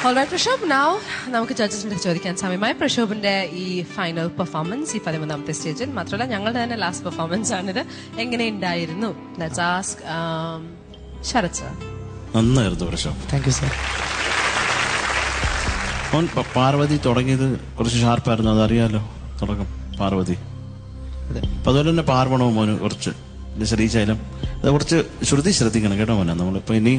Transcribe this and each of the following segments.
Alright, Prashop, now നമുക്ക് ജഡ്ജസിന്റെ ചോദിക്കാൻ സമയമായി. പ്രഷോഭിന്റെ ഈ ഫൈനൽ പെർഫോമൻസ് ഈ 13ാമത്തെ സ്റ്റേജിൽ മാത്രമല്ല ഞങ്ങളുടെ തന്നെ ലാസ്റ്റ് പെർഫോമൻസ് ആണിത്. എങ്ങനെയുണ്ടായിരുന്നു? Let's ask Sharath sir. നന്നായിരുന്നു Prashobh. Thank you sir. Parvathi തുടങ്ങിയത് കുറച്ച് ഷാർപ്പായിരുന്നു, അതറിയാലോ. തുടക്കം പാർവതി, അപ്പൊ അതുപോലെ തന്നെ പാർവണവും മോന് കുറച്ച് ശ്രീശൈലം അത് കുറച്ച് ശ്രദ്ധിക്കണം കേട്ടോ മോനെ. നമ്മളിപ്പോ ഇനി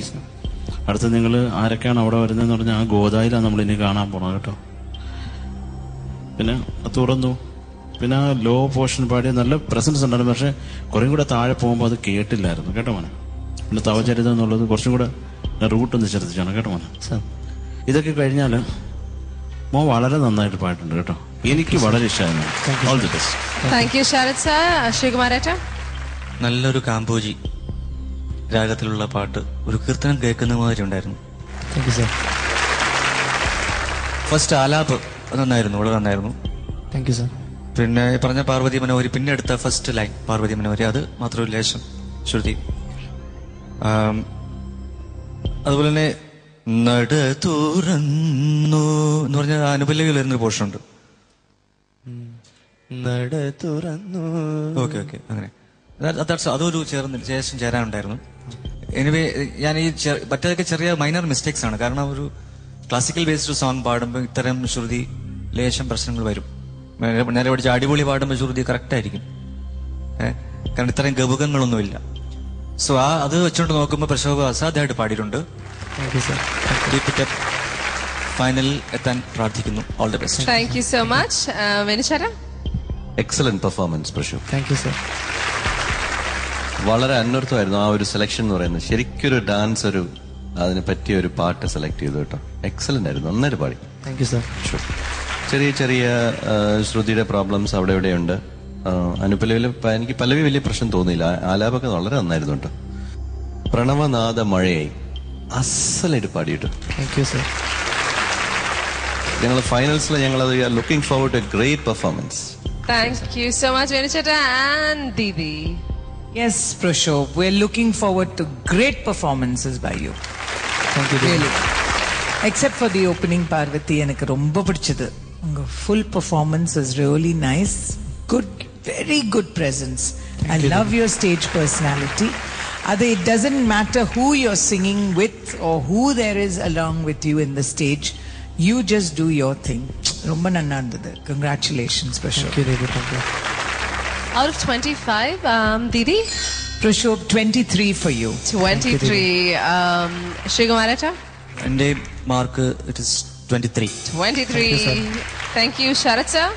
അടുത്ത് നിങ്ങൾ ആരൊക്കെയാണ് അവിടെ വരുന്നതെന്ന് പറഞ്ഞാൽ ആ ഗോദായിലാണ് നമ്മൾ ഇനി കാണാൻ പോണം കേട്ടോ. പിന്നെ തുറന്നു, പിന്നെ ആ ലോ പോർഷൻ പാടിയ നല്ല പ്രസൻസ് ഉണ്ടായിരുന്നു. പക്ഷെ കുറേ കൂടെ താഴെ പോകുമ്പോൾ അത് കേട്ടില്ലായിരുന്നു കേട്ടോ മോനെ. പിന്നെ തവചരിതം എന്നുള്ളത് കുറച്ചും കൂടെ റൂട്ട് ഒന്ന് ശ്രദ്ധിച്ചാണ് കേട്ടോ മോനെ. ഇതൊക്കെ കഴിഞ്ഞാൽ മോൻ വളരെ നന്നായിട്ട് പാട്ടുണ്ട് കേട്ടോ. എനിക്ക് വളരെ ഇഷ്ടമായിരുന്നു. All the best. Thank you Sharath sir. ശ്രീകുമാരേട്ട, നല്ലൊരു കാമ്പോജി രാഗത്തിലുള്ള പാട്ട്, ഒരു കീർത്തനം കേൾക്കുന്ന മാതിരി ഉണ്ടായിരുന്നു. Thank you sir. First alap നന്നായിരുന്നു, വളരെ നന്നായിരുന്നു. Thank you sir. പിന്നെ പറഞ്ഞ പാർവതി മനോഹരി, പിന്നെ എടുത്ത ഫസ്റ്റ് ലൈൻ പാർവതി മനോഹരി, അത് മാത്രം ഒരു ലേശം ശ്രുതി. അതുപോലെ തന്നെ നട തുറന്നു എന്ന് പറഞ്ഞ അനുപല്ലവിയിൽ വരുന്നൊരു പോർഷൻ ഉണ്ട്. നട തുറന്നു. ഓക്കെ ഓക്കെ, അങ്ങനെ അതൊരു ചേരാനുണ്ടായിരുന്നു. എനിവേ ഞാൻ ഈ മറ്റേതൊക്കെ ചെറിയ മൈനർ മിസ്റ്റേക്സ് ആണ്. കാരണം ഒരു ക്ലാസിക്കൽ ബേസ്ഡ് സോങ് പാടുമ്പോൾ ഇത്തരം ശ്രുതി ലേശം പ്രശ്നങ്ങൾ വരും. നേരെ പഠിച്ച അടിപൊളി പാടുമ്പോൾ ശ്രുതി കറക്റ്റ് ആയിരിക്കും. കാരണം ഇത്രയും ഗവുകങ്ങളൊന്നുമില്ല. സോ അത് വെച്ചുകൊണ്ട് നോക്കുമ്പോൾ പ്രശോഭ അസാധ്യമായിട്ട് പാടിയിട്ടുണ്ട്. ഫൈനലിൽ എത്താൻ പ്രാർത്ഥിക്കുന്നു. All the best. Thank you so much. വെനിശാരം, excellent performance Prashobh. Thank you sir. വളരെ അന്വർത്ഥമായിരുന്നു ആ ഒരു സെലക്ഷൻ എന്ന് പറയുന്നത്. ശരിക്കൊരു ഡാൻസ്, ഒരു അതിനെ പറ്റിയ ഒരു പാട്ട് സെലക്ട് ചെയ്തു കേട്ടോ. എക്സലന്റ് ആയിരുന്നു, നന്നായിട്ട് പാടി. Thank you sir. ചെറിയ ചെറിയ ശ്രുതിയുടെ പ്രോബ്ലംസ് അവിടെ ഇവിടെയുണ്ട്. അനുപല്ലവിയിൽ എനിക്ക് പല്ലവി വലിയ പ്രശ്നം തോന്നിയില്ല. ആലാപൊക്കെ വളരെ നന്നായിരുന്നു കേട്ടോ. പ്രണവനാഥ മഴയായി അസലായിട്ട് പാടിയിട്ടു. Thank you sir. ഞങ്ങൾ ഫൈനൽസിൽ ഞങ്ങളത് looking forward to a great performance. Thank you so much വെനിച്ചേട്ട and didi. Yes, Prashop, we're looking forward to great performances by you. Thank you. Really. Except for the opening Parvati, எனக்கு ரொம்ப பிடிச்சது. உங்க full performance was really nice. Good, very good presence. I love your stage personality. It doesn't matter who you're singing with or who there is along with you in the stage. You just do your thing. ரொம்ப நன்னா இருந்தது. Congratulations, Prashop. Thank you, thank you. Out of 25, Didi? Prashop, 23 for you. 23. Shrikumarata? എന്റെ mark it is 23. 23. Thank you, Sharat sir.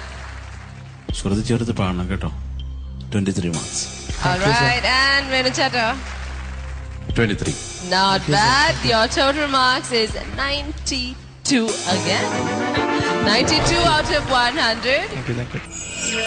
ശ്രുതി ചേർത്ത് പാടണം കേട്ടോ. 23 marks. Alright, and Venuchata? 23. Not bad. Your total marks is 92 again. 92 out of 100. Thank you.